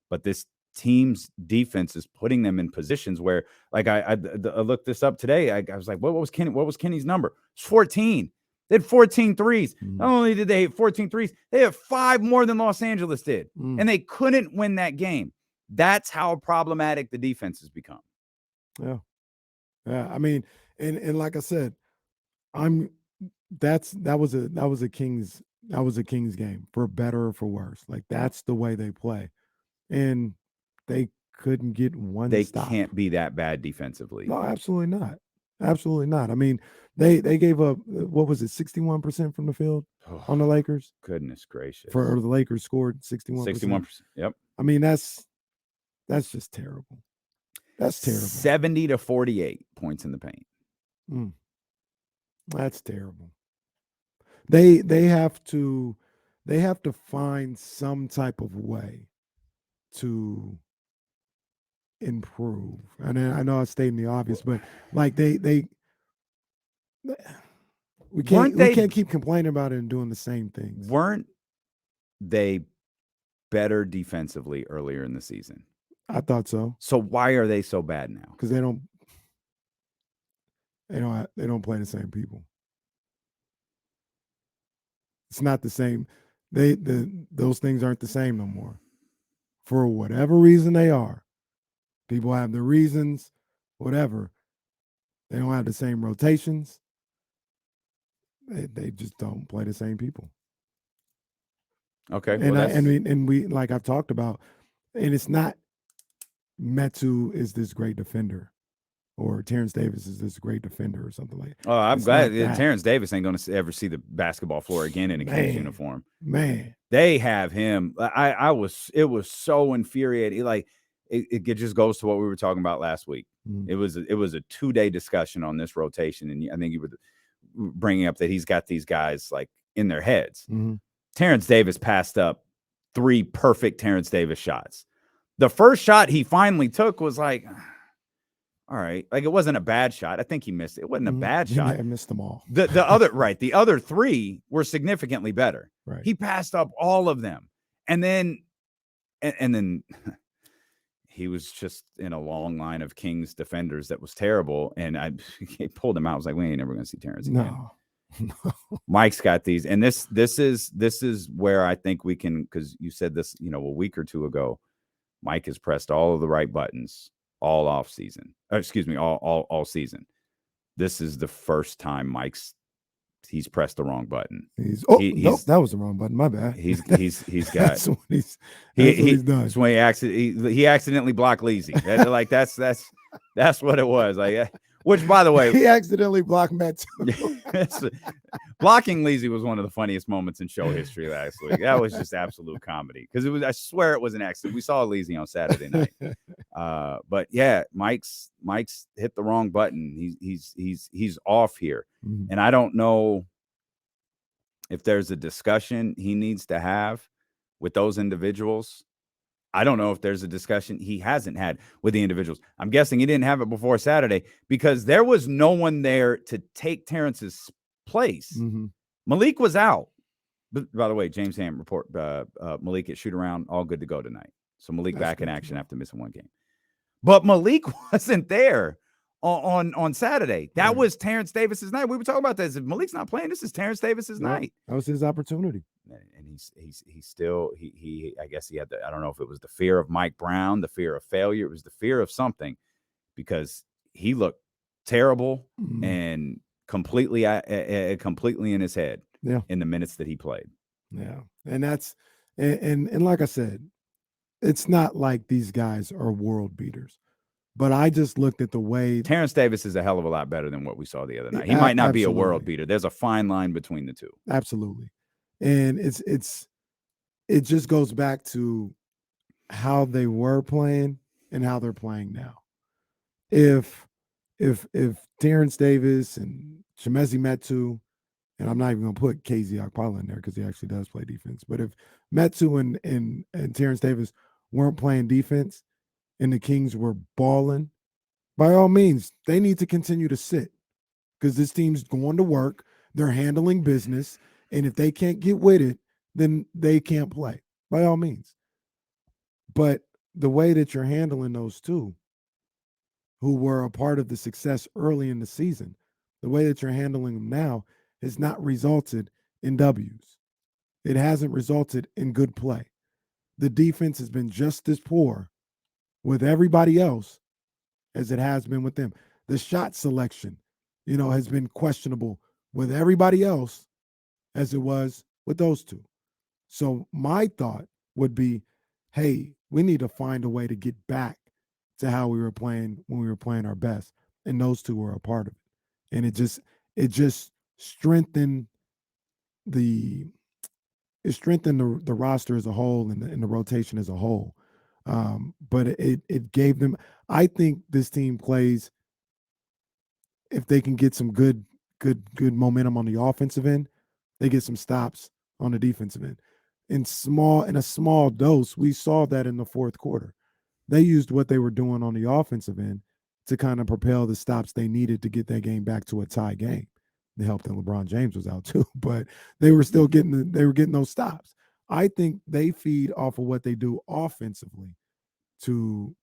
but this team's defense is putting them in positions where, like, I looked this up today. I was like, what was Kenny's number? It's 14. They had 14 threes. Not only did they hit 14 threes, they had 5 more than Los Angeles did. And they couldn't win that game. That's how problematic the defense has become. Yeah. Yeah. I mean, and like I said, that was a Kings game, for better or for worse. Like, that's the way they play. And they couldn't get one They stop. can't be that bad defensively. No, absolutely not. Absolutely not. I mean, they gave up, what was it, 61% from the field on the Lakers? Goodness gracious. Or the Lakers scored 61%. 61%. Yep. I mean, that's just terrible. That's terrible. 70 to 48 points in the paint. That's terrible. They have to find some type of way to improve. And I know I stated the obvious, but like we can't keep complaining about it and doing the same things. Weren't they better defensively earlier in the season? I thought so. So why are they so bad now? Because they don't play the same people. It's not the same. Those things aren't the same no more. For whatever reason they are. People have their reasons, whatever. They don't have the same rotations. They just don't play the same people. Okay. And we, like I've talked about, and it's not Metu is this great defender, or Terrence Davis is this great defender, or something like that. Oh, I'm glad Terrence Davis ain't going to ever see the basketball floor again in a Kings uniform. Man, they have him. It was so infuriating. Like, it just goes to what we were talking about last week. It was a 2-day discussion on this rotation, and I think you were bringing up that he's got these guys like in their heads. Terrence Davis passed up 3 perfect Terrence Davis shots. The first shot he finally took was like, all right, like, it wasn't a bad shot. I think he missed it. It wasn't a bad shot. I missed them all. The other 3 were significantly better. Right. He passed up all of them, and then he was just in a long line of Kings defenders that was terrible. And I pulled him out. I was like, we ain't never going to see Terrence again. No. Mike's got these. And this is where I think we can, because you said this, a week or 2 ago, Mike has pressed all of the right buttons all off season. All season. This is the first time he's pressed the wrong button. That was the wrong button. My bad. He's got. That's what he's done. That's when he accidentally blocked Leasy. That's what it was. Like, which, by the way, he accidentally blocked Matt. Blocking Leasy was one of the funniest moments in show history last week. That was just absolute comedy, because it was. I swear it was an accident. We saw Leasy on Saturday night. But yeah, Mike's hit the wrong button. He's off here. And I don't know if there's a discussion he needs to have with those individuals. I don't know if there's a discussion he hasn't had with the individuals. I'm guessing he didn't have it before Saturday, because there was no one there to take Terrence's place. Malik was out. But, by the way, James Ham report Malik at shoot around, all good to go tonight. So Malik back in action after missing 1 game. But Malik wasn't there on Saturday. That was Terrence Davis's night. We were talking about this. If Malik's not playing, this is Terrence Davis's night. That was his opportunity. And he's still I guess he had I don't know if it was the fear of Mike Brown, the fear of failure. It was the fear of something, because he looked terrible and completely in his head in the minutes that he played. Yeah. And that's and like I said, it's not like these guys are world beaters. But I just looked at the way Terrence Davis is a hell of a lot better than what we saw the other night. He might not be a world beater. There's a fine line between the two. Absolutely. And it just goes back to how they were playing and how they're playing now. If Terrence Davis and Chimezie Metu, and I'm not even going to put KZ Okpala in there because he actually does play defense, but if Metu and Terrence Davis weren't playing defense and the Kings were balling, by all means, they need to continue to sit, because this team's going to work. They're handling business. And if they can't get with it, then they can't play, by all means. But the way that you're handling those two who were a part of the success early in the season, the way that you're handling them now has not resulted in W's. It hasn't resulted in good play. The defense has been just as poor with everybody else as it has been with them. The shot selection, has been questionable with everybody else as it was with those two. So my thought would be, hey, we need to find a way to get back to how we were playing when we were playing our best. And those two were a part of it. And it just strengthened the the roster as a whole and the rotation as a whole. But it gave them. I think this team plays if they can get some good momentum on the offensive end, they get some stops on the defensive end. In a small dose, we saw that in the fourth quarter. They used what they were doing on the offensive end to kind of propel the stops they needed to get that game back to a tie game. They helped that LeBron James was out too, but they were still getting those stops. I think they feed off of what they do offensively to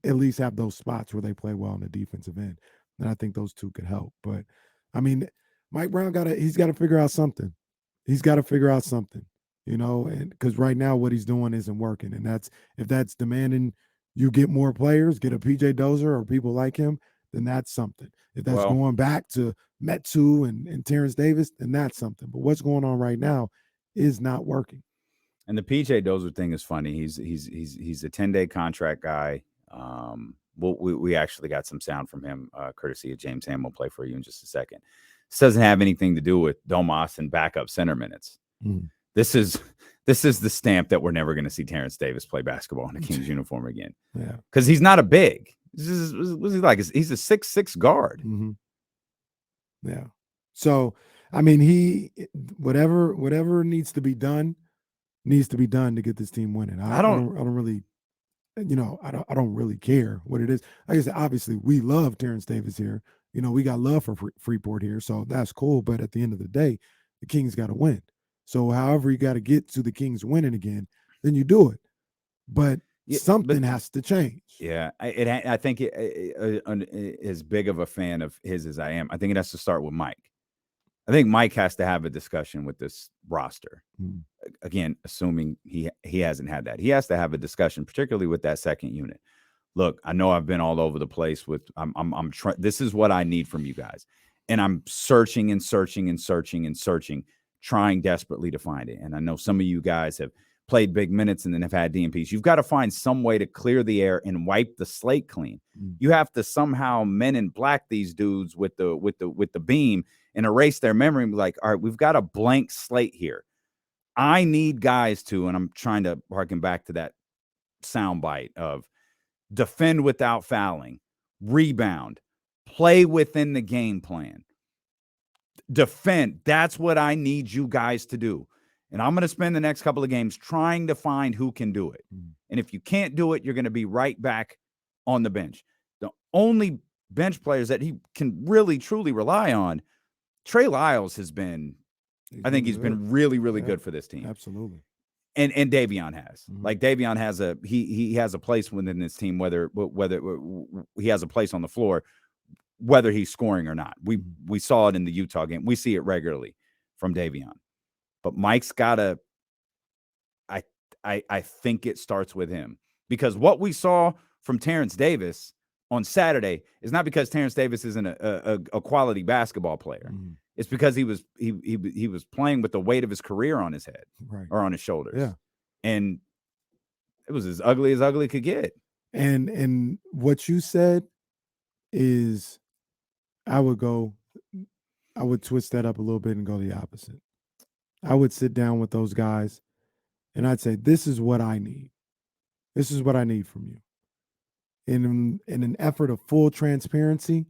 at least have those spots where they play well on the defensive end. And I think those two could help. But I mean, Mike Brown he's got to figure out something. He's got to figure out something, and because right now what he's doing isn't working. And if that's demanding you get more players, get a PJ Dozier or people like him, then that's something. If that's going back to Metsu and Terrence Davis, then that's something. But what's going on right now is not working. And the PJ Dozier thing is funny. He's a 10-day contract guy. We actually got some sound from him, courtesy of James Ham. Will play for you in just a second. This doesn't have anything to do with Domas and backup center minutes. This is the stamp that we're never going to see Terrence Davis play basketball in a Kings uniform again. Yeah, because he's not a big. What's he like? He's a 6'6" guard. Mm-hmm. Yeah. So I mean, whatever needs to be done to get this team winning. I don't really. I don't really care what it is. Like I said, obviously we love Terrence Davis here. We got love for Freeport here, so that's cool. But at the end of the day, the Kings got to win. So however you got to get to the Kings winning again, then you do it. But something has to change. Yeah, I think as big of a fan of his as I am, I think it has to start with Mike. I think Mike has to have a discussion with this roster. Again, assuming he hasn't had that. He has to have a discussion, particularly with that second unit. Look, I know I've been all over the place with this is what I need from you guys. And I'm searching and searching and searching and searching, trying desperately to find it. And I know some of you guys have played big minutes and then have had DNPs. You've got to find some way to clear the air and wipe the slate clean. You have to somehow Men in Black these dudes with the beam and erase their memory and be like, all right, we've got a blank slate here. I need guys to, and I'm trying to harken back to that soundbite of defend without fouling, rebound, play within the game plan, defend. That's what I need you guys to do. And I'm going to spend the next couple of games trying to find who can do it. And if you can't do it, you're going to be right back on the bench. The only bench players that he can really, truly rely on, Trey Lyles has been, I think he's been really, really good for this team. Absolutely. And Davion has. Like Davion has he has a place within this team, whether he has a place on the floor, whether he's scoring or not. We saw it in the Utah game. We see it regularly from Davion. But Mike's got to, I think it starts with him. Because what we saw from Terrence Davis on Saturday is not because Terrence Davis isn't a quality basketball player. It's because he was playing with the weight of his career on his head or on his shoulders. Yeah. And it was as ugly could get. And what you said is I would twist that up a little bit and go the opposite. I would sit down with those guys and I'd say, this is what I need. This is what I need from you. In an effort of full transparency,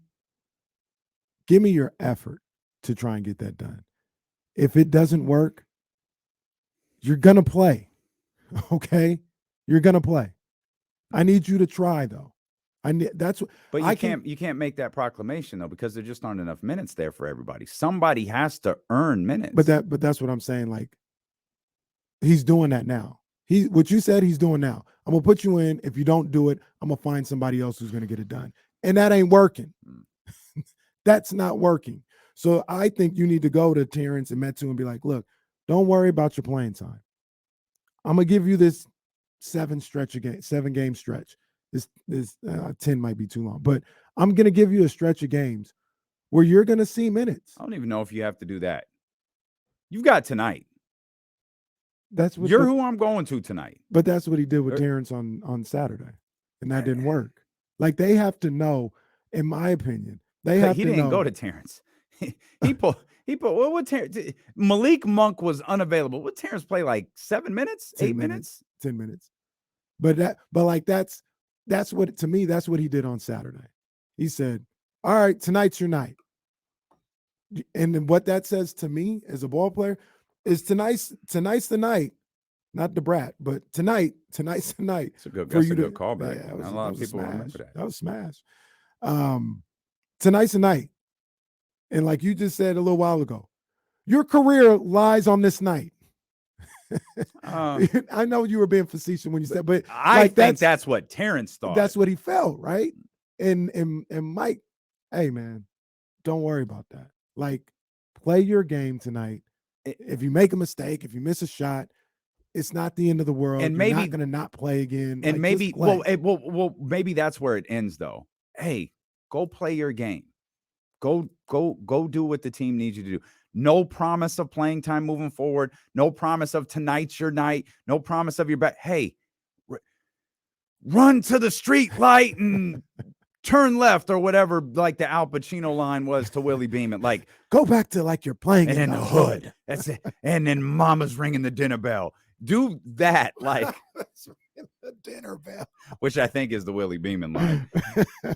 give me your effort to try and get that done. If it doesn't work, you're going to play. Okay? You're going to play. I need you to try though. But you can't make that proclamation though, because there just aren't enough minutes there for everybody. Somebody has to earn minutes. But that's what I'm saying. Like, he's doing that now. What you said he's doing now. I'm gonna put you in. If you don't do it, I'm gonna find somebody else who's gonna get it done. And that ain't working. That's not working. So I think you need to go to Terrence and Metu and be like, look, don't worry about your playing time. I'm gonna give you this 7-game stretch. This 10 might be too long, but I'm gonna give you a stretch of games where you're gonna see minutes. I don't even know if you have to do that. You've got tonight. That's what who I'm going to tonight. But that's what he did with Terrence on Saturday, and that didn't work. Like, they have to know, in my opinion, he didn't go to Terrence. He put what Terrence? Malik Monk was unavailable. What Terrence play, like 7 minutes, 8 minutes, 10 minutes. But that's what, to me, that's what he did on Saturday. He said, all right, tonight's your night. And then what that says to me as a ball player is tonight's the night, not the brat, but tonight's the night. That's a good callback. Yeah, a lot of people remember that. That was smash. Tonight's the night. And like you just said a little while ago, your career lies on this night. I know you were being facetious when you said, but I think that's what Terrence thought. That's what he felt, right? And Mike, hey man, don't worry about that. Like, play your game tonight. If you make a mistake, if you miss a shot, it's not the end of the world. And maybe you're not going to not play again. And maybe, maybe that's where it ends, though. Hey, go play your game. Go do what the team needs you to do. No promise of playing time moving forward. No promise of tonight's your night. No promise of your back. Hey, run to the street light and turn left or whatever, like the Al Pacino line was to Willie Beeman. Like, go back to like you're playing in the hood. That's it. And then mama's ringing the dinner bell. Do that, like the dinner bell, which I think is the Willie Beeman line.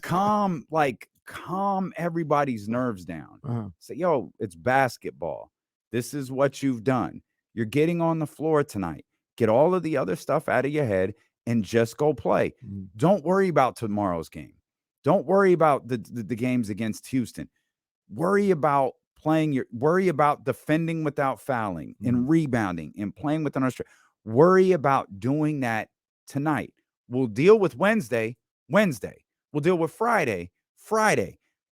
Calm everybody's nerves down. Say, yo, it's basketball. This is what you've done. You're getting on the floor tonight. Get all of the other stuff out of your head and just go play. Don't worry about tomorrow's game. Don't worry about the games against Houston. Worry about defending without fouling and rebounding and playing with an unrestricted. Worry about doing that tonight. We'll deal with Wednesday. We'll deal with Friday.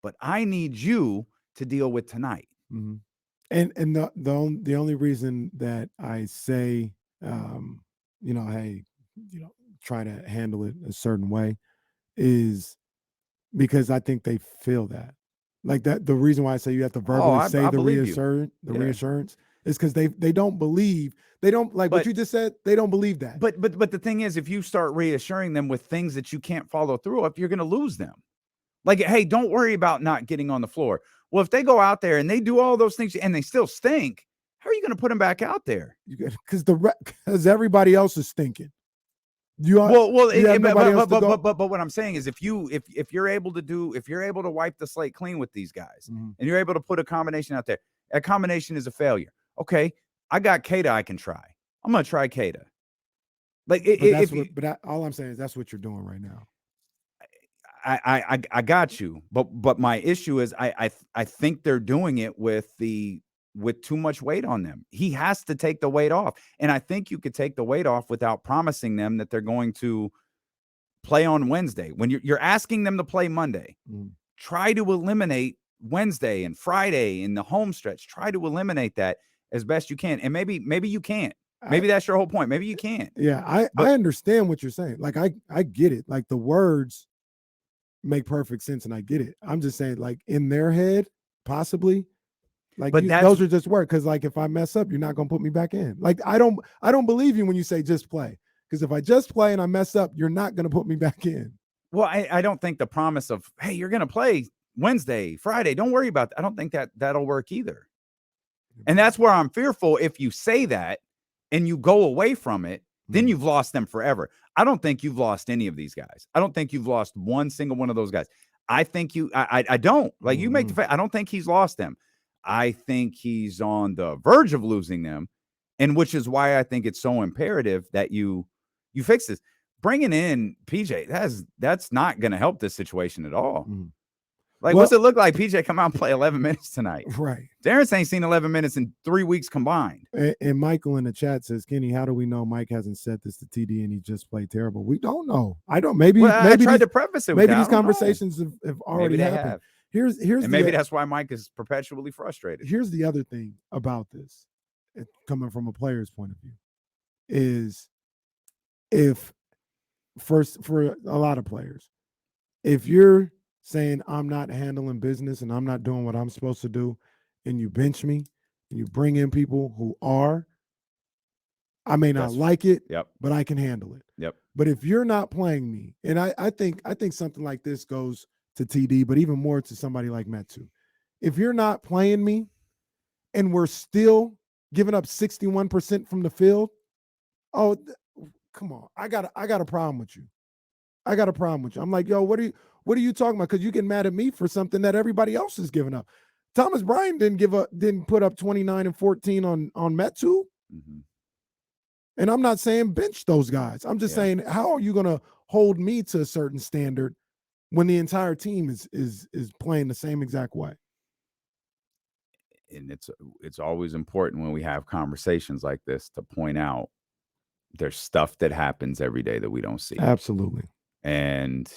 But I need you to deal with tonight. And the only reason that I say, hey, try to handle it a certain way is because I think they feel that. Like that, the reason why I say you have to verbally say the reassurance is because they don't believe. They don't like what you just said. They don't believe that. But the thing is, if you start reassuring them with things that you can't follow through, if you're going to lose them. Like, hey, don't worry about not getting on the floor. Well, if they go out there and they do all those things and they still stink, how are you going to put them back out there? Because everybody else is stinking. But what I'm saying is, if you're able to wipe the slate clean with these guys, and you're able to put a combination out there, that combination is a failure. Okay, I got Keita. I can try. I'm gonna try Keita. Like, all I'm saying is that's what you're doing right now. I got you, but my issue is I think they're doing it with too much weight on them. He has to take the weight off. And I think you could take the weight off without promising them that they're going to play on Wednesday. When you're asking them to play Monday, try to eliminate Wednesday and Friday in the home stretch. Try to eliminate that as best you can. And maybe you can't. Maybe that's your whole point. Maybe you can't. Yeah, I understand what you're saying. Like, I get it. Like, the words make perfect sense and I get it. I'm just saying, like, in their head, possibly. Like, those are just words. Because, like, if I mess up, you're not gonna put me back in. Like, I don't believe you when you say just play. Because if I just play and I mess up, you're not gonna put me back in. Well, I don't think the promise of, hey, you're gonna play Wednesday, Friday, don't worry about that. I don't think that'll work either. And that's where I'm fearful. If you say that and you go away from it, then you've lost them forever. I don't think you've lost any of these guys. I don't think you've lost one single one of those guys. I think I don't. Like, you make the fact, I don't think he's lost them. I think he's on the verge of losing them, and which is why I think it's so imperative that you fix this. Bringing in PJ, that's not going to help this situation at all. Like, what's it look like? PJ come out and play 11 minutes tonight. Right. Terrence ain't seen 11 minutes in 3 weeks combined. And Michael in the chat says, Kenny, how do we know Mike hasn't said this to TD and he just played terrible? We don't know. I don't. Maybe I tried to preface it with maybe that. these conversations have already happened. Here's and maybe that's why Mike is perpetually frustrated. Here's the other thing about this, coming from a player's point of view, is if first for a lot of players, if you're saying I'm not handling business and I'm not doing what I'm supposed to do, and you bench me and you bring in people who are, I may not like it, but I can handle it. Yep. But if you're not playing me, and I think something like this goes to TD, but even more to somebody like Metu. If you're not playing me and we're still giving up 61% from the field, come on. I got a problem with you. I got a problem with you. I'm like, yo, what are you talking about? Because you get mad at me for something that everybody else is giving up. Thomas Bryant didn't put up 29 and 14 on Metu. Mm-hmm. And I'm not saying bench those guys. I'm just saying, how are you going to hold me to a certain standard when the entire team is playing the same exact way? And it's always important when we have conversations like this to point out there's stuff that happens every day that we don't see. Absolutely. And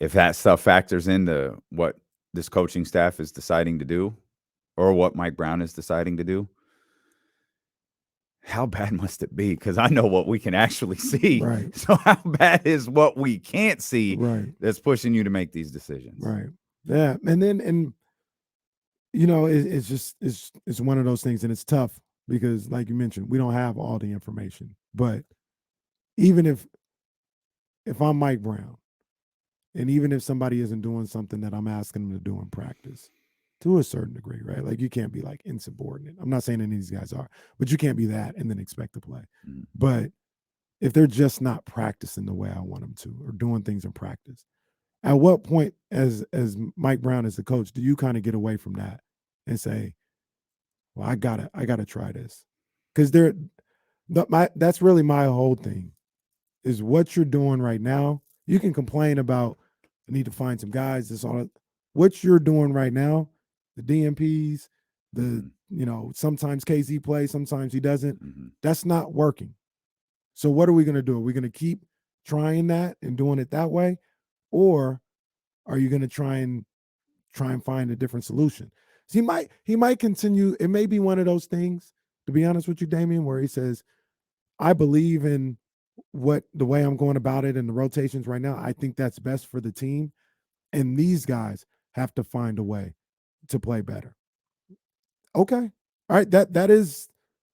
if that stuff factors into what this coaching staff is deciding to do or what Mike Brown is deciding to do, how bad must it be? Because I know what we can actually see. Right. So how bad is what we can't see that's pushing you to make these decisions? Right. Yeah. And you know, it's one of those things, and it's tough because, like you mentioned, we don't have all the information. But even if I'm Mike Brown, and even if somebody isn't doing something that I'm asking them to do in practice, to a certain degree, right? Like, you can't be like insubordinate. I'm not saying any of these guys are, but you can't be that and then expect to play. Mm-hmm. But if they're just not practicing the way I want them to, or doing things in practice, at what point, as Mike Brown as the coach, do you kind of get away from that and say, well, I gotta try this? Because that's really my whole thing, is what you're doing right now. You can complain about, I need to find some guys, this all. What you're doing right now, the DMPs, sometimes KZ plays, sometimes he doesn't. Mm-hmm. That's not working. So what are we going to do? Are we going to keep trying that and doing it that way? Or are you going to try and find a different solution? So he might continue. It may be one of those things, to be honest with you, Damian, where he says, I believe in the way I'm going about it and the rotations right now. I think that's best for the team. And these guys have to find a way to play better. Okay. All right. That is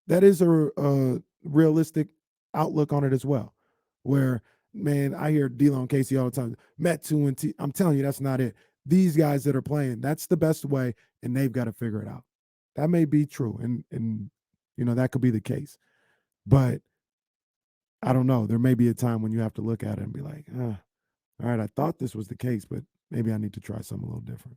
a realistic outlook on it as well, where, man, I hear D'Lo and Casey all the time, Metu and T. I'm telling you, that's not it. These guys that are playing, that's the best way, and they've got to figure it out. That may be true, and that could be the case. But I don't know. There may be a time when you have to look at it and be like, all right, I thought this was the case, but maybe I need to try something a little different.